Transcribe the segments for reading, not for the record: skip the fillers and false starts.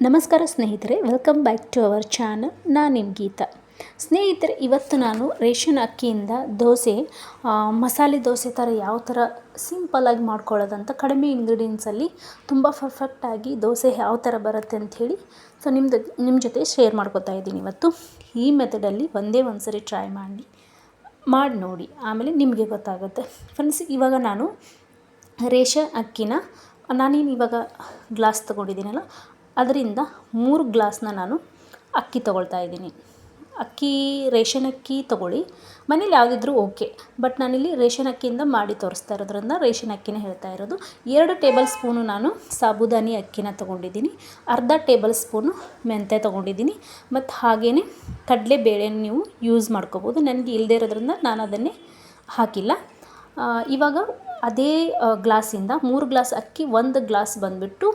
ನಮಸ್ಕಾರ ಸ್ನೇಹಿತರೆ, welcome back to our channel. ನಾನು ನಿಮ್ಮ ಗೀತಾ. ಸ್ನೇಹಿತರೆ, ಇವತ್ತು ನಾನು ರೇಷನ್ ಅಕ್ಕಿಯಿಂದ ದೋಸೆ, ಮಸಾಲೆ ದೋಸೆ ಥರ ಯಾವ ಥರ ಸಿಂಪಲ್ಲಾಗಿ ಮಾಡ್ಕೊಳ್ಳೋದಂತ ಕಡಿಮೆ ಇಂಗ್ರೀಡಿಯೆಂಟ್ಸಲ್ಲಿ ತುಂಬ ಪರ್ಫೆಕ್ಟಾಗಿ ದೋಸೆ ಯಾವ ಥರ ಬರುತ್ತೆ ಅಂಥೇಳಿ ನಿಮ್ಮ ಜೊತೆ ಶೇರ್ ಮಾಡ್ಕೊತಾ ಇದ್ದೀನಿ. ಇವತ್ತು ಈ ಮೆಥಡಲ್ಲಿ ಒಂದೇ ಒಂದು ಸರಿ ಟ್ರೈ ಮಾಡಿ ನೋಡಿ, ಆಮೇಲೆ ನಿಮಗೆ ಗೊತ್ತಾಗುತ್ತೆ. ಫ್ರೆಂಡ್ಸ್, ಇವಾಗ ನಾನು ರೇಷನ್ ಅಕ್ಕಿನ ನಾನೇನು ಇವಾಗ ಗ್ಲಾಸ್ ತೊಗೊಂಡಿದ್ದೀನಲ್ಲ, ಅದರಿಂದ 3 ಗ್ಲಾಸ್ನ ನಾನು ಅಕ್ಕಿ ತೊಗೊಳ್ತಾ ಇದ್ದೀನಿ. ರೇಷನ್ ಅಕ್ಕಿ ತೊಗೊಳ್ಳಿ, ಮನೇಲಿ ಯಾವುದಿದ್ರೂ ಓಕೆ, ಬಟ್ ನಾನಿಲ್ಲಿ ರೇಷನ್ ಅಕ್ಕಿಯಿಂದ ಮಾಡಿ ತೋರಿಸ್ತಾ ಇರೋದ್ರಿಂದ ರೇಷನ್ ಅಕ್ಕಿನೇ ಹೇಳ್ತಾ ಇರೋದು. 2 ಟೇಬಲ್ ಸ್ಪೂನು ನಾನು ಸಾಬುದಾನಿ ಅಕ್ಕಿನ ತೊಗೊಂಡಿದ್ದೀನಿ, ಅರ್ಧ ಟೇಬಲ್ ಸ್ಪೂನು ಮೆಂತ್ಯ ತೊಗೊಂಡಿದ್ದೀನಿ, ಮತ್ತು ಹಾಗೆಯೇ ಕಡಲೆಬೇಳೆ ನೀವು ಯೂಸ್ ಮಾಡ್ಕೋಬೋದು. ನನಗೆ ಇಲ್ಲದೇ ಇರೋದ್ರಿಂದ ನಾನು ಅದನ್ನೇ ಹಾಕಿಲ್ಲ. ಇವಾಗ ಅದೇ ಗ್ಲಾಸಿಂದ 3 ಗ್ಲಾಸ್ ಅಕ್ಕಿ, 1 ಗ್ಲಾಸ್ ಬಂದುಬಿಟ್ಟು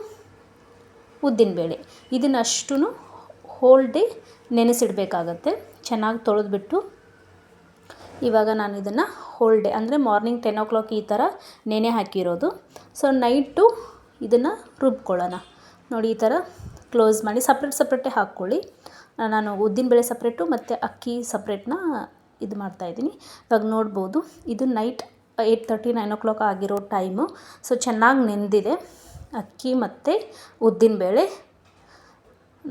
ಉದ್ದಿನಬೇಳೆ, ಇದನ್ನಷ್ಟು ಹೋಲ್ ಡೇ ನೆನೆಸಿಡಬೇಕಾಗತ್ತೆ. ಚೆನ್ನಾಗಿ ತೊಳೆದ್ಬಿಟ್ಟು ಇವಾಗ ನಾನು ಇದನ್ನು ಹೋಲ್ ಡೇ ಅಂದರೆ ಮಾರ್ನಿಂಗ್ 10 o'clock ಈ ಥರ ನೆನೆ ಹಾಕಿರೋದು. ಸೊ ನೈಟು ಇದನ್ನು ರುಬ್ಕೊಳ್ಳೋಣ. ನೋಡಿ, ಈ ಥರ ಕ್ಲೋಸ್ ಮಾಡಿ ಸಪ್ರೇಟೇ ಹಾಕ್ಕೊಳ್ಳಿ. ನಾನು ಉದ್ದಿನಬೇಳೆ ಸಪ್ರೇಟು ಮತ್ತು ಅಕ್ಕಿ ಸಪ್ರೇಟ್ನ ಇದು ಮಾಡ್ತಾಯಿದ್ದೀನಿ. ಇವಾಗ ನೋಡ್ಬೋದು, ಇದು ನೈಟ್ 8:30 9 o'clock ಆಗಿರೋ ಟೈಮು. ಸೊ ಚೆನ್ನಾಗಿ ನೆಂದಿದೆ ಅಕ್ಕಿ ಮತ್ತು ಉದ್ದಿನಬೇಳೆ,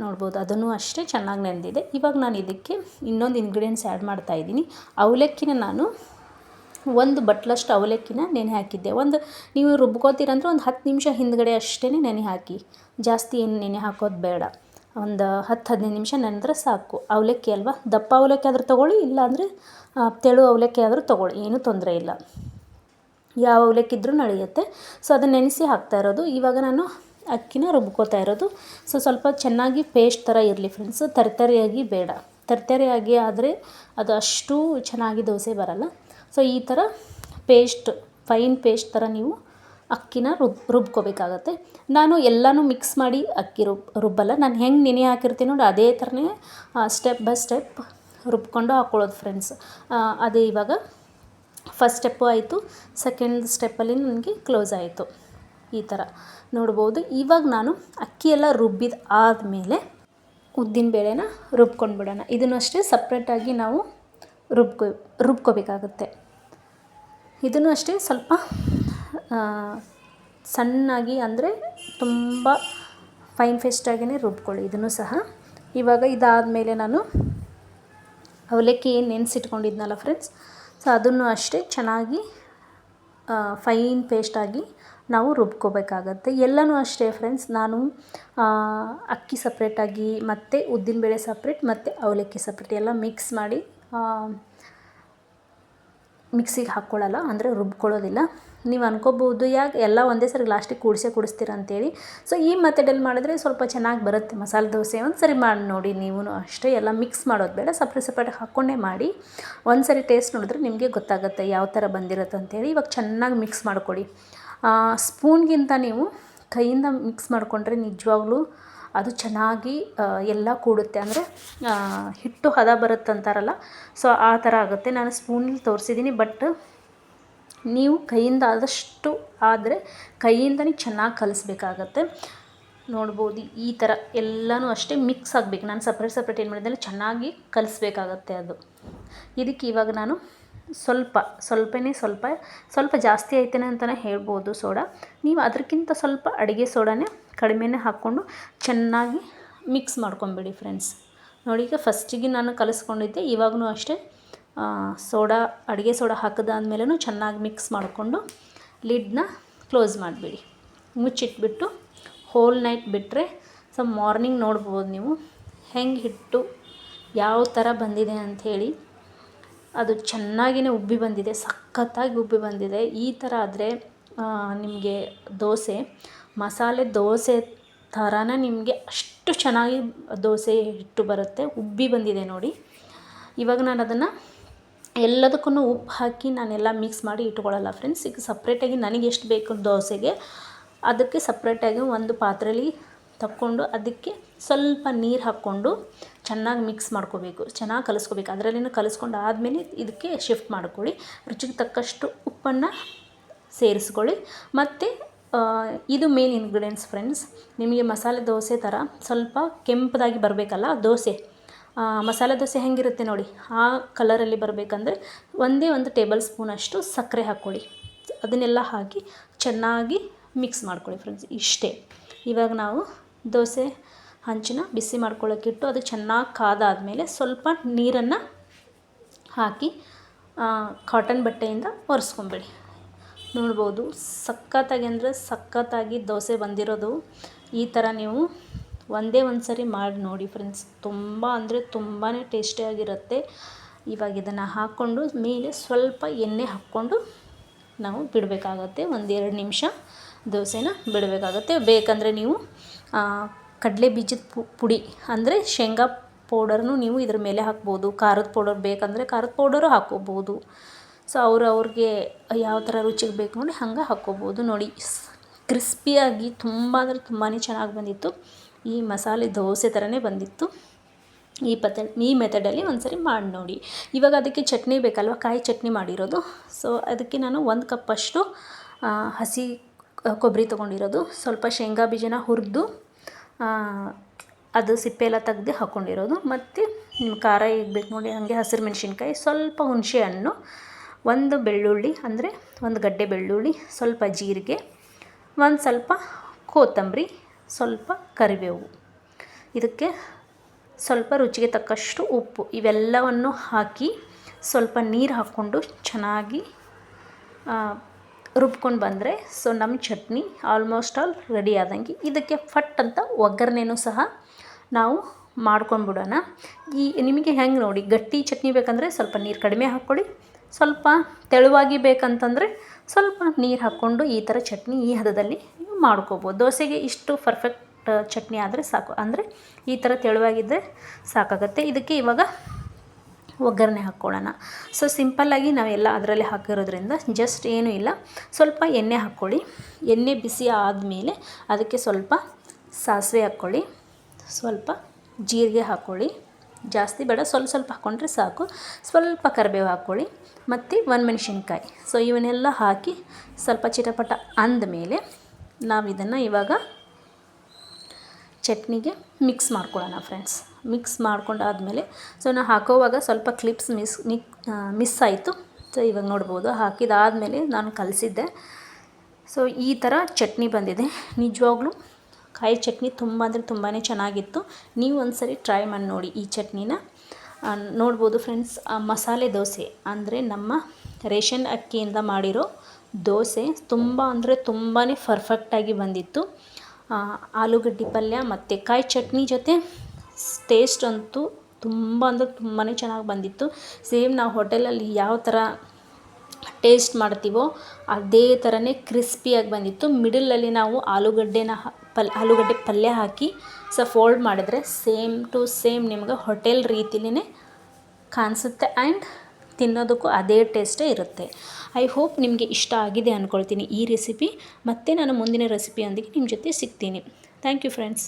ನೋಡ್ಬೋದು, ಅದನ್ನು ಅಷ್ಟೇ ಚೆನ್ನಾಗಿ ನೆಂದಿದೆ. ಇವಾಗ ನಾನು ಇದಕ್ಕೆ ಇನ್ನೊಂದು ಇಂಗ್ರೀಡಿಯೆಂಟ್ಸ್ ಆ್ಯಡ್ ಮಾಡ್ತಾಯಿದ್ದೀನಿ. ಅವಲಕ್ಕಿನ ನಾನು 1 ಬಟ್ಲಷ್ಟು ಅವಲಕ್ಕಿನ ನೆನೆ ಹಾಕಿದ್ದೆ. ನೀವು ರುಬ್ಕೋತೀರಂದ್ರೆ ಒಂದು 10 ನಿಮಿಷ ಹಿಂದ್ಗಡೆ ಅಷ್ಟೇ ನೆನೆ ಹಾಕಿ, ಜಾಸ್ತಿ ಏನು ನೆನೆ ಹಾಕೋದು ಬೇಡ. ಒಂದು 10-15 ನಿಮಿಷ ನೆನೆದ್ರೆ ಸಾಕು. ಅವಲಕ್ಕಿ ಅಲ್ವಾ, ದಪ್ಪ ಅವಲಕ್ಕಿ ಆದರೂ ತೊಗೊಳ್ಳಿ, ಇಲ್ಲಾಂದರೆ ತೆಳು ಅವಲಕ್ಕಿ ಆದರೂ ತೊಗೊಳ್ಳಿ, ಏನೂ ತೊಂದರೆ ಇಲ್ಲ, ಯಾವ ಅವಲಕ್ಕಿ ಇದ್ರೂ ನಡೆಯುತ್ತೆ. ಸೊ ಅದನ್ನು ನೆನೆಸಿ ಹಾಕ್ತಾ ಇರೋದು. ಇವಾಗ ನಾನು ಅಕ್ಕಿನ ರುಬ್ಕೋತಾ ಇರೋದು. ಸೊ ಸ್ವಲ್ಪ ಚೆನ್ನಾಗಿ ಪೇಸ್ಟ್ ಥರ ಇರಲಿ ಫ್ರೆಂಡ್ಸ್, ತರಿಯಾಗಿ ಬೇಡ. ತರಿಯಾಗಿ ಆದರೆ ಅದು ಅಷ್ಟು ಚೆನ್ನಾಗಿ ದೋಸೆ ಬರಲ್ಲ. ಸೊ ಈ ಥರ ಫೈನ್ ಪೇಸ್ಟ್ ಥರ ನೀವು ಅಕ್ಕಿನ ರುಬ್ಕೋಬೇಕಾಗತ್ತೆ. ನಾನು ಎಲ್ಲನೂ ಮಿಕ್ಸ್ ಮಾಡಿ ಅಕ್ಕಿ ರುಬ್ಬಲ್ಲ. ನಾನು ಹೆಂಗೆ ನೆನೆ ಹಾಕಿರ್ತೀನಿ ನೋಡಿ, ಅದೇ ಥರನೇ ಸ್ಟೆಪ್ ಬೈ ಸ್ಟೆಪ್ ರುಬ್ಕೊಂಡು ಹಾಕ್ಕೊಳ್ಳೋದು ಫ್ರೆಂಡ್ಸ್. ಅದೇ ಇವಾಗ ಫಸ್ಟ್ ಸ್ಟೆಪ್ಪು ಆಯಿತು, ಸೆಕೆಂಡ್ ಸ್ಟೆಪ್ಪಲ್ಲಿ ನನಗೆ ಕ್ಲೋಸ್ ಆಯಿತು. ಈ ಥರ ನೋಡ್ಬೋದು. ಇವಾಗ ನಾನು ಅಕ್ಕಿ ಎಲ್ಲ ರುಬ್ಬಿದ ಆದಮೇಲೆ ಉದ್ದಿನಬೇಳೆನ ರುಬ್ಕೊಂಡ್ಬಿಡೋಣ. ಇದನ್ನು ಅಷ್ಟೇ ಸಪ್ರೇಟಾಗಿ ನಾವು ರುಬ್ಕೋಬೇಕಾಗುತ್ತೆ. ಇದನ್ನು ಅಷ್ಟೇ ಸ್ವಲ್ಪ ಸಣ್ಣಾಗಿ, ಅಂದರೆ ತುಂಬ ಫೈನ್ ಪೇಸ್ಟಾಗಿಯೇ ರುಬ್ಕೊಳ್ಳಿ ಇದನ್ನು ಸಹ. ಇವಾಗ ಇದಾದಮೇಲೆ ನಾನು ಅವಲಕ್ಕಿ ಏನು ನೆನೆಸಿಟ್ಕೊಂಡಿದ್ನಲ್ಲ ಫ್ರೆಂಡ್ಸ್, ಸೊ ಅದನ್ನು ಅಷ್ಟೇ ಚೆನ್ನಾಗಿ ಫೈನ್ ಪೇಸ್ಟಾಗಿ ನಾವು ರುಬ್ಕೋಬೇಕಾಗತ್ತೆ. ಎಲ್ಲನೂ ಅಷ್ಟೇ ಫ್ರೆಂಡ್ಸ್, ನಾನು ಅಕ್ಕಿ ಸಪ್ರೇಟಾಗಿ ಮತ್ತು ಉದ್ದಿನಬೇಳೆ ಸಪ್ರೇಟ್ ಮತ್ತು ಅವಲಕ್ಕಿ ಸಪ್ರೇಟ್ ಎಲ್ಲ ಮಿಕ್ಸ್ ಮಾಡಿ ಮಿಕ್ಸಿಗೆ ಹಾಕ್ಕೊಳ್ಳಲ್ಲ, ಅಂದರೆ ರುಬ್ಕೊಳ್ಳೋದಿಲ್ಲ. ನೀವು ಅನ್ಕೋಬೋದು, ಯಾಕೆ ಎಲ್ಲ ಒಂದೇ ಸರಿ ಲಾಸ್ಟಿಗೆ ಕೂಡಿಸ್ತೀರ ಅಂತೇಳಿ. ಸೊ ಈ ಮೆಥಡಲ್ಲಿ ಮಾಡಿದ್ರೆ ಸ್ವಲ್ಪ ಚೆನ್ನಾಗಿ ಬರುತ್ತೆ ಮಸಾಲೆ ದೋಸೆ. ಒಂದು ಸರಿ ಮಾಡಿ ನೋಡಿ ನೀವು ಅಷ್ಟೇ. ಎಲ್ಲ ಮಿಕ್ಸ್ ಮಾಡೋದು ಬೇಡ, ಸಪ್ರೇಟ್ ಹಾಕ್ಕೊಂಡೇ ಮಾಡಿ. ಒಂದು ಸರಿ ಟೇಸ್ಟ್ ನೋಡಿದ್ರೆ ನಿಮಗೆ ಗೊತ್ತಾಗುತ್ತೆ ಯಾವ ಥರ ಬಂದಿರುತ್ತೆ ಅಂತೇಳಿ. ಇವಾಗ ಚೆನ್ನಾಗಿ ಮಿಕ್ಸ್ ಮಾಡ್ಕೊಳ್ಳಿ. ಸ್ಪೂನ್ಗಿಂತ ನೀವು ಕೈಯಿಂದ ಮಿಕ್ಸ್ ಮಾಡಿಕೊಂಡ್ರೆ ನಿಜವಾಗ್ಲೂ ಅದು ಚೆನ್ನಾಗಿ ಎಲ್ಲ ಕೂಡುತ್ತೆ, ಅಂದರೆ ಹಿಟ್ಟು ಹದ ಬರುತ್ತಂತಾರಲ್ಲ, ಸೊ ಆ ಥರ ಆಗುತ್ತೆ. ನಾನು ಸ್ಪೂನಲ್ಲಿ ತೋರಿಸಿದ್ದೀನಿ, ಬಟ್ ನೀವು ಕೈಯಿಂದ ಆದಷ್ಟು ಆದರೆ ಕೈಯಿಂದನೇ ಚೆನ್ನಾಗಿ ಕಲಿಸ್ಬೇಕಾಗತ್ತೆ. ನೋಡ್ಬೋದು, ಈ ಥರ ಎಲ್ಲನೂ ಅಷ್ಟೇ ಮಿಕ್ಸ್ ಆಗಬೇಕು. ನಾನು ಸಪ್ರೇಟ್ ಏನು ಮಾಡಿದ್ರೆ ಚೆನ್ನಾಗಿ ಕಲಿಸ್ಬೇಕಾಗತ್ತೆ ಅದು. ಇದಕ್ಕೆ ಇವಾಗ ನಾನು ಸ್ವಲ್ಪ ಜಾಸ್ತಿ ಆಯ್ತೇನೆ ಅಂತಲೇ ಹೇಳ್ಬೋದು ಸೋಡಾ. ನೀವು ಅದಕ್ಕಿಂತ ಸ್ವಲ್ಪ ಅಡುಗೆ ಸೋಡಾನೇ ಕಡಿಮೆನೇ ಹಾಕ್ಕೊಂಡು ಚೆನ್ನಾಗಿ ಮಿಕ್ಸ್ ಮಾಡ್ಕೊಂಬಿಡಿ ಫ್ರೆಂಡ್ಸ್. ನೋಡಿ, ಈಗ ಫಸ್ಟಿಗೆ ನಾನು ಕಲಿಸ್ಕೊಂಡಿದ್ದೆ, ಇವಾಗೂ ಅಷ್ಟೇ ಅಡುಗೆ ಸೋಡಾ ಹಾಕಿದಾದ್ಮೇಲೂ ಚೆನ್ನಾಗಿ ಮಿಕ್ಸ್ ಮಾಡಿಕೊಂಡು ಲಿಡ್ನ ಕ್ಲೋಸ್ ಮಾಡಿಬಿಡಿ, ಮುಚ್ಚಿಟ್ಬಿಟ್ಟು ಹೋಲ್ ನೈಟ್ ಬಿಟ್ಟರೆ ಸೊ ಮಾರ್ನಿಂಗ್ ನೋಡ್ಬೋದು ನೀವು ಹೆಂಗೆ ಹಿಟ್ಟು ಯಾವ ಥರ ಬಂದಿದೆ ಅಂಥೇಳಿ. ಅದು ಚೆನ್ನಾಗಿಯೇ ಉಬ್ಬಿ ಬಂದಿದೆ, ಸಖತ್ತಾಗಿ ಉಬ್ಬಿ ಬಂದಿದೆ. ಈ ಥರ ಆದರೆ ನಿಮಗೆ ದೋಸೆ ಮಸಾಲೆ ದೋಸೆ ಥರನೇ ನಿಮಗೆ ಅಷ್ಟು ಚೆನ್ನಾಗಿ ದೋಸೆ ಹಿಟ್ಟು ಬರುತ್ತೆ. ಉಬ್ಬಿ ಬಂದಿದೆ ನೋಡಿ. ಇವಾಗ ನಾನು ಅದನ್ನು ಎಲ್ಲದಕ್ಕೂ ಉಪ್ಪು ಹಾಕಿ ನಾನೆಲ್ಲ ಮಿಕ್ಸ್ ಮಾಡಿ ಇಟ್ಕೊಳ್ಳಲ್ಲ ಫ್ರೆಂಡ್ಸ್. ಈಗ ಸಪ್ರೇಟಾಗಿ ನನಗೆ ಎಷ್ಟು ಬೇಕು ದೋಸೆಗೆ ಅದಕ್ಕೆ ಸಪ್ರೇಟಾಗಿ ಒಂದು ಪಾತ್ರೆಯಲ್ಲಿ ತಕ್ಕೊಂಡು ಅದಕ್ಕೆ ಸ್ವಲ್ಪ ನೀರು ಹಾಕ್ಕೊಂಡು ಚೆನ್ನಾಗಿ ಮಿಕ್ಸ್ ಮಾಡ್ಕೋಬೇಕು, ಚೆನ್ನಾಗಿ ಕಲಿಸ್ಕೋಬೇಕು. ಅದರಲ್ಲಿನೂ ಕಲಿಸ್ಕೊಂಡು ಆದಮೇಲೆ ಇದಕ್ಕೆ ಶಿಫ್ಟ್ ಮಾಡ್ಕೊಳ್ಳಿ. ರುಚಿಗೆ ತಕ್ಕಷ್ಟು ಉಪ್ಪನ್ನು ಸೇರಿಸ್ಕೊಳ್ಳಿ, ಮತ್ತು ಇದು ಮೇನ್ ಇಂಗ್ರೀಡಿಯೆಂಟ್ಸ್ ಫ್ರೆಂಡ್ಸ್. ನಿಮಗೆ ಮಸಾಲೆ ದೋಸೆ ಥರ ಸ್ವಲ್ಪ ಕೆಂಪದಾಗಿ ಬರಬೇಕಲ್ಲ ದೋಸೆ, ಮಸಾಲೆ ದೋಸೆ ಹೆಂಗಿರುತ್ತೆ ನೋಡಿ ಆ ಕಲರಲ್ಲಿ ಬರಬೇಕಂದ್ರೆ ಒಂದೇ ಒಂದು ಟೇಬಲ್ ಸ್ಪೂನಷ್ಟು ಸಕ್ಕರೆ ಹಾಕ್ಕೊಳ್ಳಿ. ಅದನ್ನೆಲ್ಲ ಹಾಕಿ ಚೆನ್ನಾಗಿ ಮಿಕ್ಸ್ ಮಾಡ್ಕೊಳ್ಳಿ ಫ್ರೆಂಡ್ಸ್. ಇಷ್ಟೇ. ಇವಾಗ ನಾವು ದೋಸೆ ಹಂಚನ್ನ ಬಿಸಿ ಮಾಡ್ಕೊಳ್ಳೋಕ್ಕಿಟ್ಟು ಅದು ಚೆನ್ನಾಗಿ ಕಾದಾದಮೇಲೆ ಸ್ವಲ್ಪ ನೀರನ್ನು ಹಾಕಿ ಕಾಟನ್ ಬಟ್ಟೆಯಿಂದ ಒರೆಸ್ಕೊಂಬೇಡಿ. ನೋಡ್ಬೋದು ಸಖತ್ತಾಗಿ ಅಂದರೆ ಸಖತ್ತಾಗಿ ದೋಸೆ ಬಂದಿರೋದು. ಈ ಥರ ನೀವು ಒಂದೇ ಒಂದು ಸರಿ ಮಾಡಿ ನೋಡಿ ಫ್ರೆಂಡ್ಸ್, ತುಂಬ ಅಂದರೆ ತುಂಬಾ ಟೇಸ್ಟಿಯಾಗಿರುತ್ತೆ. ಇವಾಗ ಇದನ್ನು ಹಾಕ್ಕೊಂಡು ಮೇಲೆ ಸ್ವಲ್ಪ ಎಣ್ಣೆ ಹಾಕ್ಕೊಂಡು ನಾವು ಬಿಡಬೇಕಾಗತ್ತೆ. 1-2 ನಿಮಿಷ ದೋಸೆನ ಬಿಡಬೇಕಾಗತ್ತೆ. ಬೇಕಂದರೆ ನೀವು ಕಡಲೆ ಬೀಜದ ಪುಡಿ ಅಂದರೆ ಶೇಂಗಾ ಪೌಡರ್ನು ನೀವು ಇದ್ರ ಮೇಲೆ ಹಾಕ್ಬೋದು. ಖಾರದ ಪೌಡರ್ ಬೇಕಂದರೆ ಖಾರದ ಪೌಡರು ಹಾಕ್ಕೋಬೋದು. ಸೊ ಅವ್ರಿಗೆ ಯಾವ ಥರ ರುಚಿಗೆ ಬೇಕು ನೋಡಿ ಹಂಗೆ ಹಾಕ್ಕೋಬೋದು. ನೋಡಿ ಕ್ರಿಸ್ಪಿಯಾಗಿ ತುಂಬ ಅಂದರೆ ತುಂಬಾ ಚೆನ್ನಾಗಿ ಬಂದಿತ್ತು. ಈ ಮಸಾಲೆ ದೋಸೆ ಥರನೇ ಬಂದಿತ್ತು. ಈ ಮೆಥಡಲ್ಲಿ ಒಂದು ಸರಿ ಮಾಡಿ ನೋಡಿ. ಇವಾಗ ಅದಕ್ಕೆ ಚಟ್ನಿ ಬೇಕಲ್ವ, ಕಾಯಿ ಚಟ್ನಿ ಮಾಡಿರೋದು. ಸೊ ಅದಕ್ಕೆ ನಾನು 1 ಕಪ್ಪಷ್ಟು ಹಸಿ ಕೊಬ್ಬರಿ ತೊಗೊಂಡಿರೋದು, ಸ್ವಲ್ಪ ಶೇಂಗಾ ಬೀಜನ ಹುರಿದು ಅದು ಸಿಪ್ಪೆ ಎಲ್ಲ ತೆಗ್ದು ಹಾಕ್ಕೊಂಡಿರೋದು, ಮತ್ತು ನಿಮ್ಮ ಖಾರ ಹೇಗೆ ಬೇಕು ನೋಡಿ ಹಾಗೆ ಹಸಿರು ಮೆಣಸಿನ್ಕಾಯಿ, ಸ್ವಲ್ಪ ಹುಣಸೆ ಹಣ್ಣು, 1 ಬೆಳ್ಳುಳ್ಳಿ ಅಂದರೆ 1 ಗಡ್ಡೆ ಬೆಳ್ಳುಳ್ಳಿ, ಸ್ವಲ್ಪ ಜೀರಿಗೆ, ಒಂದು ಸ್ವಲ್ಪ ಕೊತ್ತಂಬರಿ, ಸ್ವಲ್ಪ ಕರಿಬೇವು, ಇದಕ್ಕೆ ಸ್ವಲ್ಪ ರುಚಿಗೆ ತಕ್ಕಷ್ಟು ಉಪ್ಪು, ಇವೆಲ್ಲವನ್ನು ಹಾಕಿ ಸ್ವಲ್ಪ ನೀರು ಹಾಕ್ಕೊಂಡು ಚೆನ್ನಾಗಿ ರುಬ್ಕೊಂಡು ಬಂದರೆ ಸೊ ನಮ್ಮ ಚಟ್ನಿ ಆಲ್ಮೋಸ್ಟ್ ಆಲ್ ರೆಡಿ ಆದಂಗೆ. ಇದಕ್ಕೆ ಫಟ್ ಅಂತ ಒಗ್ಗರಣೆನೂ ಸಹ ನಾವು ಮಾಡ್ಕೊಂಡ್ಬಿಡೋಣ. ನಿಮಗೆ ಹೆಂಗೆ ನೋಡಿ ಗಟ್ಟಿ ಚಟ್ನಿ ಬೇಕಂದರೆ ಸ್ವಲ್ಪ ನೀರು ಕಡಿಮೆ ಹಾಕ್ಕೊಳ್ಳಿ, ಸ್ವಲ್ಪ ತೆಳುವಾಗಿ ಬೇಕಂತಂದರೆ ಸ್ವಲ್ಪ ನೀರು ಹಾಕ್ಕೊಂಡು ಈ ಥರ ಚಟ್ನಿ ಈ ಹದದಲ್ಲಿ ನೀವು ಮಾಡ್ಕೋಬೋದು. ದೋಸೆಗೆ ಇಷ್ಟು ಪರ್ಫೆಕ್ಟ್ ಚಟ್ನಿ ಆದರೆ ಸಾಕು, ಅಂದರೆ ಈ ಥರ ತೆಳುವಾಗಿದ್ದರೆ ಸಾಕಾಗುತ್ತೆ. ಇದಕ್ಕೆ ಇವಾಗ ಒಗ್ಗರಣೆ ಹಾಕ್ಕೊಳ್ಳೋಣ. ಸೊ ಸಿಂಪಲ್ಲಾಗಿ ನಾವೆಲ್ಲ ಅದರಲ್ಲಿ ಹಾಕಿರೋದ್ರಿಂದ ಜಸ್ಟ್ ಏನೂ ಇಲ್ಲ, ಸ್ವಲ್ಪ ಎಣ್ಣೆ ಹಾಕ್ಕೊಳ್ಳಿ. ಎಣ್ಣೆ ಬಿಸಿ ಆದಮೇಲೆ ಅದಕ್ಕೆ ಸ್ವಲ್ಪ ಸಾಸಿವೆ ಹಾಕ್ಕೊಳ್ಳಿ, ಸ್ವಲ್ಪ ಜೀರಿಗೆ ಹಾಕ್ಕೊಳ್ಳಿ, ಜಾಸ್ತಿ ಬೇಡ, ಸ್ವಲ್ಪ ಹಾಕ್ಕೊಂಡ್ರೆ ಸಾಕು. ಸ್ವಲ್ಪ ಕರಿಬೇವು ಹಾಕ್ಕೊಳ್ಳಿ ಮತ್ತು ಒಣಮೆಣಸಿನ್ಕಾಯಿ. ಸೊ ಇವನ್ನೆಲ್ಲ ಹಾಕಿ ಸ್ವಲ್ಪ ಚಿಟಪಟ ಅಂದಮೇಲೆ ನಾವು ಇದನ್ನು ಇವಾಗ ಚಟ್ನಿಗೆ ಮಿಕ್ಸ್ ಮಾಡ್ಕೊಳ್ಳೋಣ ಫ್ರೆಂಡ್ಸ್. ಮಿಕ್ಸ್ ಮಾಡ್ಕೊಂಡಾದಮೇಲೆ ಸೊ ನಾನು ಹಾಕೋವಾಗ ಸ್ವಲ್ಪ ಕ್ಲಿಪ್ಸ್ ಮಿಸ್ ಆಯಿತು. ಸೊ ಇವಾಗ ನೋಡ್ಬೋದು ಹಾಕಿದಾದಮೇಲೆ ನಾನು ಕಲಸಿದ್ದೆ. ಸೊ ಈ ಥರ ಚಟ್ನಿ ಬಂದಿದೆ. ನಿಜವಾಗ್ಲೂ ಕಾಯಿ ಚಟ್ನಿ ತುಂಬ ಅಂದರೆ ತುಂಬಾ ಚೆನ್ನಾಗಿತ್ತು. ನೀವು ಒಂದು ಸರಿ ಟ್ರೈ ಮಾಡಿ ನೋಡಿ ಈ ಚಟ್ನಿನ. ನೋಡ್ಬೋದು ಫ್ರೆಂಡ್ಸ್, ಮಸಾಲೆ ದೋಸೆ ಅಂದರೆ ನಮ್ಮ ರೇಷನ್ ಅಕ್ಕಿಯಿಂದ ಮಾಡಿರೋ ದೋಸೆ ತುಂಬ ಅಂದರೆ ತುಂಬಾ ಪರ್ಫೆಕ್ಟಾಗಿ ಬಂದಿತ್ತು. ಆಲೂಗಡ್ಡೆ ಪಲ್ಯ ಮತ್ತು ಕಾಯಿ ಚಟ್ನಿ ಜೊತೆ ಟೇಸ್ಟ್ ಅಂತೂ ತುಂಬ ಅಂದರೆ ತುಂಬಾ ಚೆನ್ನಾಗಿ ಬಂದಿತ್ತು. ಸೇಮ್ ನಾವು ಹೋಟೆಲಲ್ಲಿ ಯಾವ ಥರ ಟೇಸ್ಟ್ ಮಾಡ್ತೀವೋ ಅದೇ ಥರನೇ ಕ್ರಿಸ್ಪಿಯಾಗಿ ಬಂದಿತ್ತು. ಮಿಡಲಲ್ಲಿ ನಾವು ಆಲೂಗಡ್ಡೆ ಪಲ್ಯ ಹಾಕಿ ಫೋಲ್ಡ್ ಮಾಡಿದ್ರೆ ಸೇಮ್ ಟು ಸೇಮ್ ನಿಮ್ಗೆ ಹೋಟೆಲ್ ರೀತಿಲೇ ಕಾಣಿಸುತ್ತೆ ಆ್ಯಂಡ್ ತಿನ್ನೋದಕ್ಕೂ ಅದೇ ಟೇಸ್ಟೇ ಇರುತ್ತೆ. ಐ ಹೋಪ್ ನಿಮಗೆ ಇಷ್ಟ ಆಗಿದೆ ಅಂದ್ಕೊಳ್ತೀನಿ ಈ ರೆಸಿಪಿ. ಮತ್ತೆ ನಾನು ಮುಂದಿನ ರೆಸಿಪಿಯೊಂದಿಗೆ ನಿಮ್ಮ ಜೊತೆ ಸಿಗ್ತೀನಿ. Thank you friends.